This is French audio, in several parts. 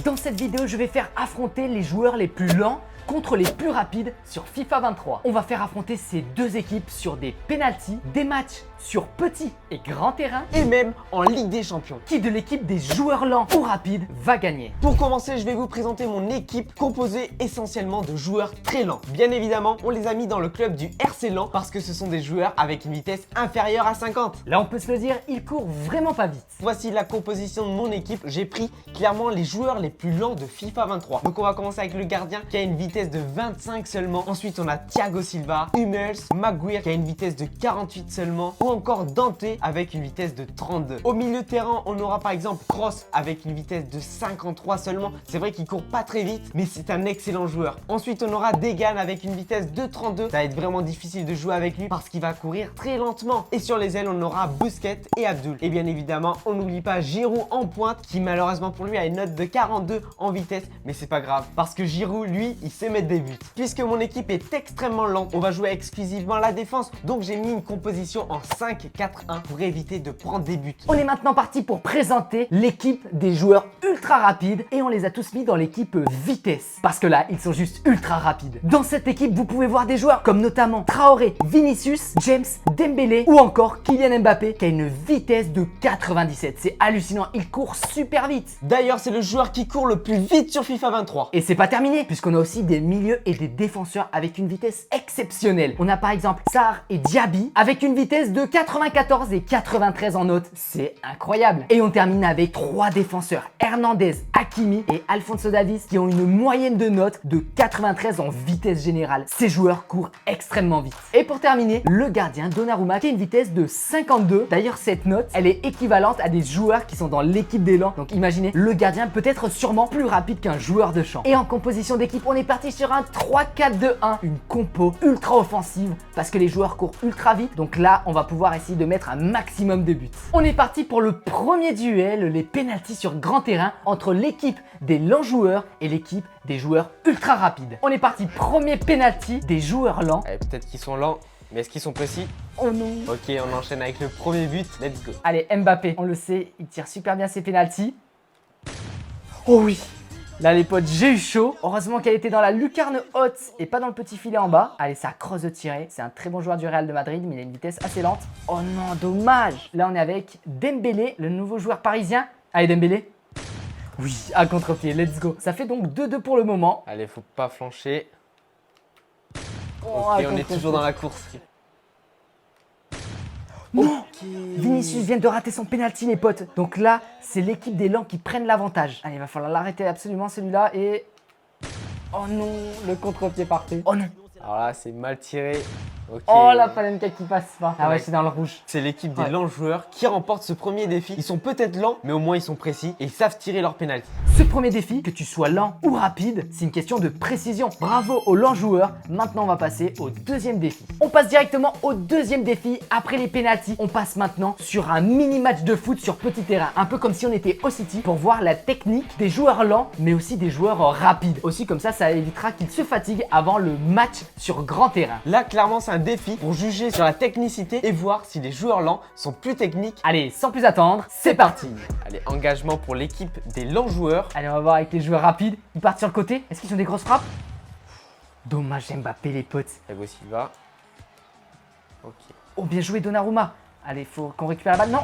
Dans cette vidéo, je vais faire affronter les joueurs les plus lents contre les plus rapides sur FIFA 23. On va faire affronter ces deux équipes sur des pénaltys, des matchs sur petit et grand terrain et même en Ligue des Champions. Qui de l'équipe des joueurs lents ou rapides va gagner? Pour commencer, je vais vous présenter mon équipe composée essentiellement de joueurs très lents. Bien évidemment, on les a mis dans le club du RC Lent parce que ce sont des joueurs avec une vitesse inférieure à 50. Là, on peut se le dire, ils courent vraiment pas vite. Voici la composition de mon équipe. J'ai pris clairement les joueurs les plus lents de FIFA 23. Donc on va commencer avec le gardien qui a une vitesse de 25 seulement. Ensuite, on a Thiago Silva, Hummels, Maguire qui a une vitesse de 48 seulement. Ou encore Dante avec une vitesse de 32. Au milieu de terrain, on aura par exemple Kroos avec une vitesse de 53 seulement. C'est vrai qu'il court pas très vite, mais c'est un excellent joueur. Ensuite, on aura Degan avec une vitesse de 32. Ça va être vraiment difficile de jouer avec lui parce qu'il va courir très lentement. Et sur les ailes, on aura Busquets et Abdul. Et bien évidemment, on n'oublie pas Giroud en pointe qui malheureusement pour lui a une note de 42 en vitesse. Mais c'est pas grave parce que Giroud, lui, il sait mettre des buts. Puisque mon équipe est extrêmement lente, on va jouer exclusivement la défense. Donc j'ai mis une composition en 5-4-1 pour éviter de prendre des buts. On est maintenant parti pour présenter l'équipe des joueurs ultra rapides et on les a tous mis dans l'équipe vitesse. Parce que là, ils sont juste ultra rapides. Dans cette équipe, vous pouvez voir des joueurs comme notamment Traoré, Vinicius, James, Dembélé ou encore Kylian Mbappé qui a une vitesse de 97. C'est hallucinant, il court super vite. D'ailleurs, c'est le joueur qui court le plus vite sur FIFA 23. Et c'est pas terminé, puisqu'on a aussi des milieux et des défenseurs avec une vitesse exceptionnelle. On a par exemple Sarr et Diaby avec une vitesse de 94 et 93 en note. C'est incroyable. Et on termine avec trois défenseurs, Hernandez, Hakimi et Alphonso Davies, qui ont une moyenne de note de 93 en vitesse générale. Ces joueurs courent extrêmement vite. Et pour terminer, le gardien Donnarumma qui a une vitesse de 52. D'ailleurs, cette note, elle est équivalente à des joueurs qui sont dans l'équipe des Lents. Donc imaginez, le gardien peut être sûrement plus rapide qu'un joueur de champ. Et en composition d'équipe, on est parti sur un 3-4-2-1, une compo ultra offensive parce que les joueurs courent ultra vite. Donc là, on va pouvoir essayer de mettre un maximum de buts. On est parti pour le premier duel, les pénaltys sur grand terrain entre l'équipe des lents joueurs et l'équipe des joueurs ultra rapides. On est parti, premier pénalty des joueurs lents. Allez, peut-être qu'ils sont lents, mais est-ce qu'ils sont précis? Oh non. Ok, on enchaîne avec le premier but. Let's go. Allez, Mbappé, on le sait, il tire super bien ses pénaltys. Oh oui. Là les potes, j'ai eu chaud. Heureusement qu'elle était dans la lucarne haute et pas dans le petit filet en bas. Allez, ça crosse de tirer. C'est un très bon joueur du Real de Madrid, mais il a une vitesse assez lente. Oh non, dommage. Là on est avec Dembélé, le nouveau joueur parisien. Allez Dembélé. Oui, à contre-pied, let's go. Ça fait donc 2-2 pour le moment. Allez, faut pas flancher. Oh, ok, on est toujours dans la course. Non. Vinicius vient de rater son penalty les potes. Donc là, c'est l'équipe des Lents qui prennent l'avantage. Allez, il va falloir l'arrêter absolument celui-là et... Oh non, le contre-pied parfait. Oh non. Alors là, c'est mal tiré. Ok. Oh la Panenka qui passe pas. Ah ouais, c'est dans le rouge. C'est l'équipe des lents joueurs qui remporte ce premier défi. Ils sont peut-être lents, mais au moins ils sont précis et ils savent tirer leur pénalty. Ce premier défi, que tu sois lent ou rapide, c'est une question de précision. Bravo aux lents joueurs. Maintenant, on va passer au deuxième défi. On passe directement au deuxième défi. Après les pénaltys, on passe maintenant sur un mini-match de foot sur petit terrain. Un peu comme si on était au City pour voir la technique des joueurs lents, mais aussi des joueurs rapides. Aussi comme ça évitera qu'ils se fatiguent avant le match sur grand terrain. Là, clairement, c'est un défi pour juger sur la technicité et voir si les joueurs lents sont plus techniques. Allez, sans plus attendre, c'est parti. Allez, engagement pour l'équipe des lents joueurs. Allez, on va voir avec les joueurs rapides. Ils partent sur le côté. Est-ce qu'ils ont des grosses frappes? Dommage Mbappé les potes. Thiago Silva. Ok. Oh, bien joué Donnarumma. Allez, faut qu'on récupère la balle. Non.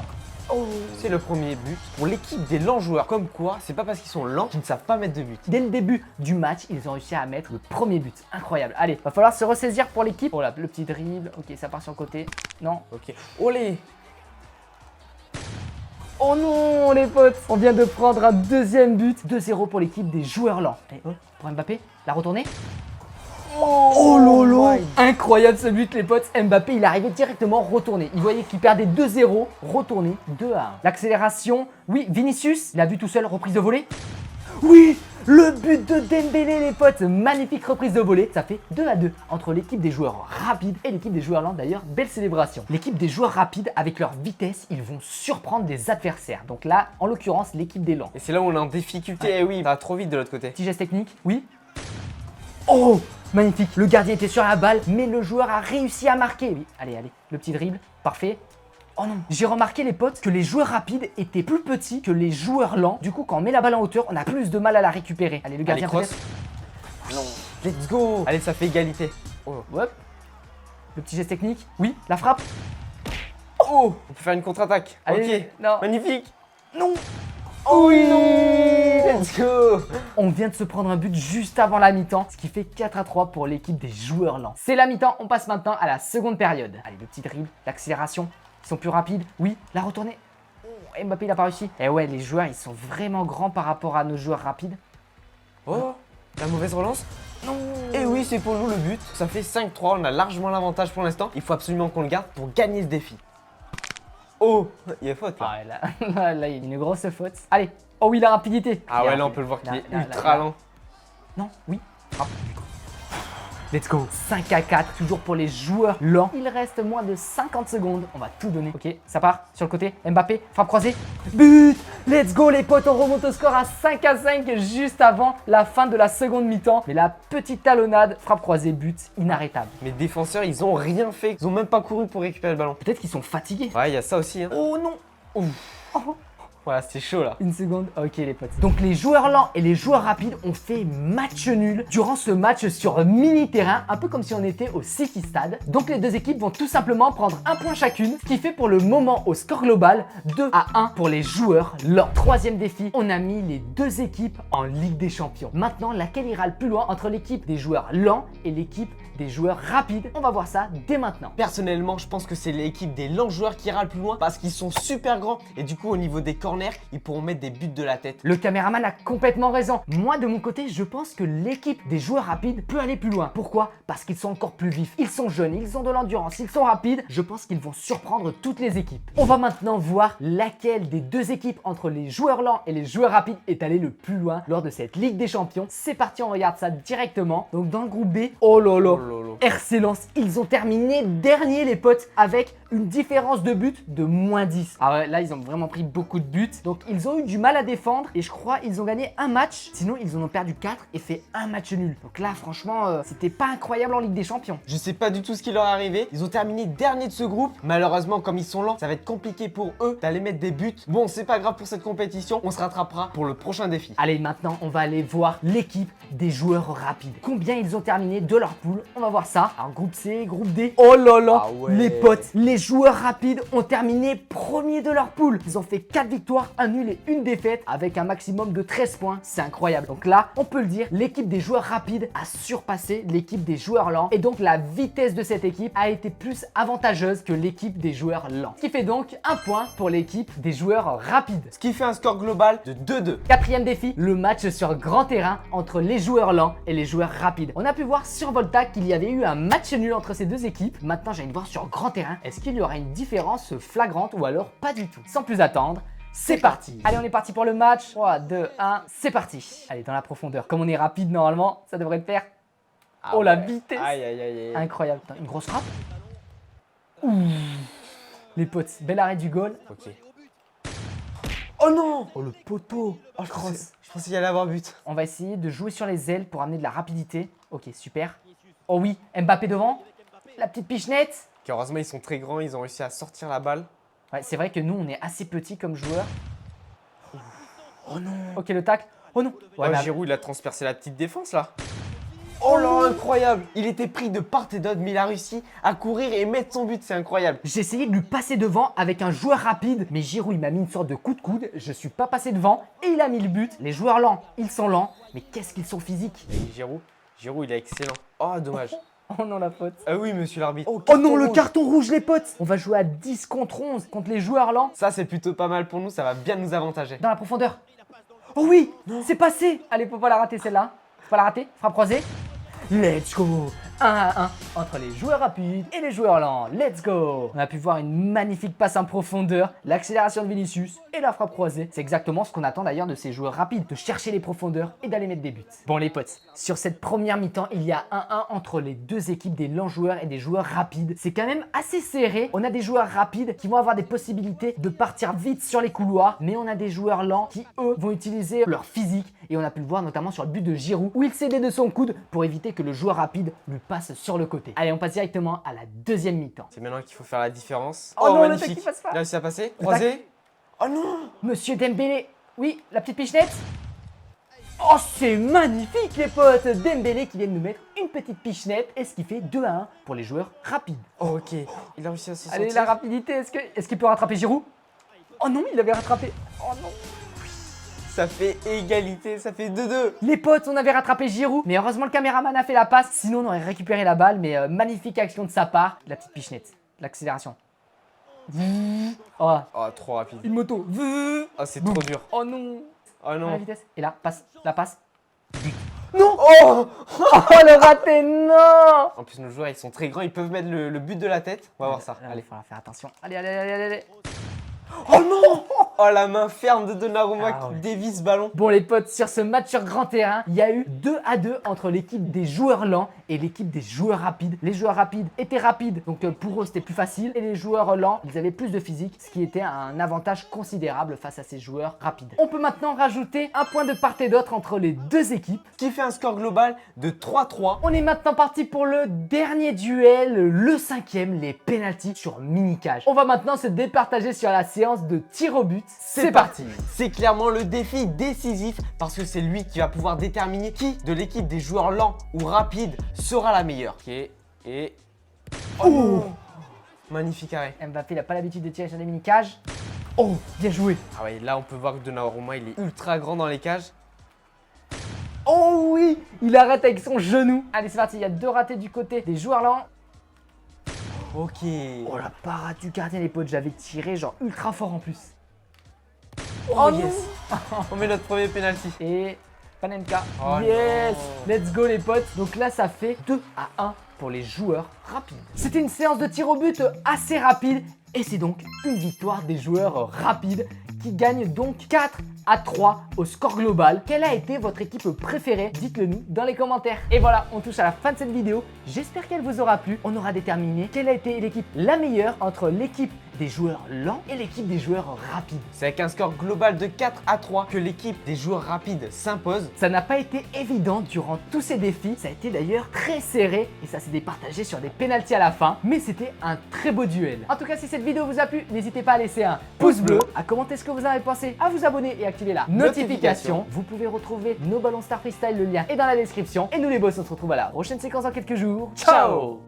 Oh. C'est le premier but pour l'équipe des lents joueurs. Comme quoi, c'est pas parce qu'ils sont lents qu'ils ne savent pas mettre de but. Dès le début du match, ils ont réussi à mettre le premier but. Incroyable. Allez, va falloir se ressaisir pour l'équipe. Oh là, le petit dribble. Ok, ça part sur le côté. Non. Ok. Olé. Oh non, les potes. On vient de prendre un deuxième but. 2-0 pour l'équipe des joueurs lents. Et oh, pour Mbappé, la retournée. Oh lolo. Incroyable ce but les potes. Mbappé il arrivait directement retourné. Il voyait qu'il perdait 2-0, retourné 2-1. L'accélération, oui, Vinicius, il a vu tout seul, reprise de volée. Oui, le but de Dembélé les potes. Magnifique reprise de volée. Ça fait 2-2 entre l'équipe des joueurs rapides et l'équipe des joueurs lents. D'ailleurs, belle célébration. L'équipe des joueurs rapides, avec leur vitesse, ils vont surprendre des adversaires. Donc là, en l'occurrence, l'équipe des lents. Et c'est là où on est en difficulté. Ouais. Et oui, ça va trop vite de l'autre côté. Petit geste technique, oui. Oh, magnifique. Le gardien était sur la balle, mais le joueur a réussi à marquer. Oui, allez, allez. Le petit dribble, parfait. Oh non. J'ai remarqué les potes que les joueurs rapides étaient plus petits que les joueurs lents. Du coup, quand on met la balle en hauteur, on a plus de mal à la récupérer. Allez, le gardien peut-être. Non. Let's go. Allez, ça fait égalité. Oh. Hop. Le petit geste technique. Oui, la frappe. Oh, on peut faire une contre-attaque. Allez, ok, non. magnifique. Non. Oh oui, non. let's go. On vient de se prendre un but juste avant la mi-temps, ce qui fait 4-3 pour l'équipe des joueurs lents. C'est la mi-temps, on passe maintenant à la seconde période. Allez, le petit dribble, l'accélération, ils sont plus rapides. Oui, la retournée. Oh, Mbappé, il n'a pas réussi. Et ouais, les joueurs, ils sont vraiment grands par rapport à nos joueurs rapides. Oh, la mauvaise relance. Non. Et oui, c'est pour nous le but. Ça fait 5-3, on a largement l'avantage pour l'instant. Il faut absolument qu'on le garde pour gagner ce défi. Oh, il y a faute là. Ah, là, il y a une grosse faute. Allez, oh oui, la rapidité. Ah ouais, là on peut le voir qu'il est ultra lent. Non, oui. Frappe. Let's go. 5-4, toujours pour les joueurs lents. Il reste moins de 50 secondes. On va tout donner. Ok, ça part sur le côté. Mbappé, frappe croisée. But. Let's go les potes, on remonte au score à 5-5 juste avant la fin de la seconde mi-temps. Mais la petite talonnade, frappe croisée, but inarrêtable. Mes défenseurs, ils ont rien fait. Ils ont même pas couru pour récupérer le ballon. Peut-être qu'ils sont fatigués. Ouais, il y a ça aussi. Hein. Oh non. Ouf. Oh. Voilà, c'est chaud là. Une seconde, ok les potes. Donc les joueurs lents et les joueurs rapides ont fait match nul durant ce match sur mini-terrain, un peu comme si on était au City Stade. Donc les deux équipes vont tout simplement prendre un point chacune, ce qui fait pour le moment au score global 2-1 pour les joueurs lents. Troisième défi, on a mis les deux équipes en Ligue des Champions. Maintenant, laquelle ira le plus loin entre l'équipe des joueurs lents et l'équipe des joueurs rapides? On va voir ça dès maintenant. Personnellement, je pense que c'est l'équipe des lents joueurs qui ira le plus loin parce qu'ils sont super grands et du coup au niveau des corners, ils pourront mettre des buts de la tête. Le caméraman a complètement raison. Moi de mon côté, je pense que l'équipe des joueurs rapides peut aller plus loin. Pourquoi? Parce qu'ils sont encore plus vifs. Ils sont jeunes, ils ont de l'endurance, ils sont rapides. Je pense qu'ils vont surprendre toutes les équipes. On va maintenant voir laquelle des deux équipes entre les joueurs lents et les joueurs rapides est allée le plus loin lors de cette Ligue des Champions. C'est parti, on regarde ça directement. Donc dans le groupe B, oh lolo. RC Lens, ils ont terminé dernier les potes avec une différence de but de moins 10. Ah ouais, là ils ont vraiment pris beaucoup de buts. Donc ils ont eu du mal à défendre et je crois ils ont gagné un match. Sinon ils en ont perdu 4 et fait un match nul. Donc là franchement c'était pas incroyable en Ligue des Champions. Je sais pas du tout ce qui leur est arrivé. Ils ont terminé dernier de ce groupe. Malheureusement comme ils sont lents, ça va être compliqué pour eux d'aller mettre des buts. Bon c'est pas grave pour cette compétition. On se rattrapera pour le prochain défi. Allez maintenant on va aller voir l'équipe des joueurs rapides. Combien ils ont terminé de leur poule? On va voir ça. Alors groupe C, groupe D. Oh là là, ah ouais. Les potes, les joueurs rapides ont terminé premier de leur poule. Ils ont fait 4 victoires, un nul et une défaite avec un maximum de 13 points. C'est incroyable. Donc là, on peut le dire, l'équipe des joueurs rapides a surpassé l'équipe des joueurs lents. Et donc la vitesse de cette équipe a été plus avantageuse que l'équipe des joueurs lents. Ce qui fait donc un point pour l'équipe des joueurs rapides. Ce qui fait un score global de 2-2. Quatrième défi, le match sur grand terrain entre les joueurs lents et les joueurs rapides. On a pu voir sur Volta qu'il y avait eu un match nul entre ces deux équipes. Maintenant, j'ai envie de voir sur grand terrain, est-ce qu'il y aura une différence flagrante ou alors pas du tout? Sans plus attendre, c'est parti. Allez, on est parti pour le match. 3, 2, 1, c'est parti. Allez, dans la profondeur. Comme on est rapide normalement, ça devrait le faire. Ah oh ouais. la vitesse. Aïe aïe aïe aïe. Incroyable. Putain, une grosse frappe. Ouh. Les potes, bel arrêt du goal. Ok. Oh non. Oh le poteau. Oh je pensais qu'il y allait avoir but. On va essayer de jouer sur les ailes pour amener de la rapidité. Ok, super. Oh oui, Mbappé devant. La petite pichenette. Okay, heureusement ils sont très grands, ils ont réussi à sortir la balle. Ouais, c'est vrai que nous on est assez petits comme joueurs. Oh non. Ok, le tac. Oh non. Ouais, mais Giroud il a transpercé la petite défense là. Oh là, incroyable. Il était pris de part et d'autre, mais il a réussi à courir et mettre son but, c'est incroyable. J'ai essayé de lui passer devant avec un joueur rapide, mais Giroud il m'a mis une sorte de coup de coude. Je suis pas passé devant et il a mis le but. Les joueurs lents, ils sont lents, mais qu'est-ce qu'ils sont physiques. Et Giroud il est excellent. Oh dommage. Oh non la faute. Ah oui monsieur l'arbitre. Oh non le carton rouge les potes. On va jouer à 10 contre 11 contre les joueurs lents. Ça c'est plutôt pas mal pour nous, ça va bien nous avantager. Dans la profondeur. Oh oui, c'est passé. Allez, faut pas la rater celle-là. Faut pas la rater. Frappe croisée. Let's go. 1-1 entre les joueurs rapides et les joueurs lents. Let's go. On a pu voir une magnifique passe en profondeur, l'accélération de Vinicius et la frappe croisée. C'est exactement ce qu'on attend d'ailleurs de ces joueurs rapides, de chercher les profondeurs et d'aller mettre des buts. Bon les potes, sur cette première mi-temps, il y a 1-1 entre les deux équipes des lents joueurs et des joueurs rapides. C'est quand même assez serré. On a des joueurs rapides qui vont avoir des possibilités de partir vite sur les couloirs, mais on a des joueurs lents qui eux vont utiliser leur physique et on a pu le voir notamment sur le but de Giroud où il cédait de son coude pour éviter que le joueur rapide lui passe sur le côté. Allez, on passe directement à la deuxième mi-temps. C'est maintenant qu'il faut faire la différence. Oh non, le magnifique. tac qui passe pas. Il a réussi à passer. Croisé. Oh non. Monsieur Dembélé. Oui, la petite pichenette. Oh, c'est magnifique les potes. Dembélé qui vient de nous mettre une petite pichenette. Et ce qui fait 2-1 pour les joueurs rapides. Oh, ok. Il a réussi à se sortir. Allez, la rapidité, est-ce qu'il peut rattraper Giroud? Oh non, il avait rattrapé. Oh non. Ça fait égalité, ça fait 2-2. Les potes, on avait rattrapé Giroud. Mais heureusement, le caméraman a fait la passe. Sinon, on aurait récupéré la balle. Mais magnifique action de sa part. La petite pichenette. L'accélération. Oh, Oh, trop rapide. une moto. Oh, c'est trop dur. Oh non. Oh La non. vitesse. Et là, passe. La passe. Non. Oh. Oh, le raté, non. En plus, nos joueurs, ils sont très grands. Ils peuvent mettre le but de la tête. On va voir ça. Là, Allez. il faudra faire attention. Allez, allez, allez, allez, allez. Oh non. Oh, la main ferme de Donnarumma Ah ouais. qui dévie ce ballon. Bon les potes, sur ce match sur grand terrain, il y a eu 2-2 entre l'équipe des joueurs lents et l'équipe des joueurs rapides. Les joueurs rapides étaient rapides, donc pour eux c'était plus facile. Et les joueurs lents, ils avaient plus de physique, ce qui était un avantage considérable face à ces joueurs rapides. On peut maintenant rajouter un point de part et d'autre entre les deux équipes. Ce qui fait un score global de 3-3. On est maintenant parti pour le dernier duel, le cinquième, les pénaltys sur mini-cage. On va maintenant se départager sur la séance de tir au but. C'est parti. C'est clairement le défi décisif parce que c'est lui qui va pouvoir déterminer qui de l'équipe des joueurs lents ou rapides sera la meilleure. Ok, et... Oh non. Magnifique arrêt. Mbappé n'a pas l'habitude de tirer sur des mini-cages. Oh, bien joué. Ah ouais, là on peut voir que Donnarumma il est ultra grand dans les cages. Oh oui, il arrête avec son genou. Allez, c'est parti, il y a 2 ratés du côté des joueurs lents. Ok. Oh la parade du gardien les potes, j'avais tiré genre ultra fort en plus. Oh, non. yes. On met notre premier penalty. Et Panenka. Oh yes, non. let's go les potes. Donc là ça fait 2-1 pour les joueurs rapides. C'était une séance de tir au but assez rapide et c'est donc une victoire des joueurs rapides qui gagnent donc 4-3 au score global. Quelle a été votre équipe préférée? Dites-le nous dans les commentaires. Et voilà, on touche à la fin de cette vidéo. J'espère qu'elle vous aura plu. On aura déterminé quelle a été l'équipe la meilleure entre l'équipe des joueurs lents et l'équipe des joueurs rapides. C'est avec un score global de 4-3 que l'équipe des joueurs rapides s'impose. Ça n'a pas été évident durant tous ces défis. Ça a été d'ailleurs très serré et ça s'est départagé sur des pénaltys à la fin. Mais c'était un très beau duel. En tout cas, si cette vidéo vous a plu, n'hésitez pas à laisser un pouce bleu, à commenter ce que vous en avez pensé, à vous abonner et activer la notification. Vous pouvez retrouver nos ballons Star Freestyle, le lien est dans la description. Et nous les boss, on se retrouve à la prochaine séquence dans quelques jours. Ciao.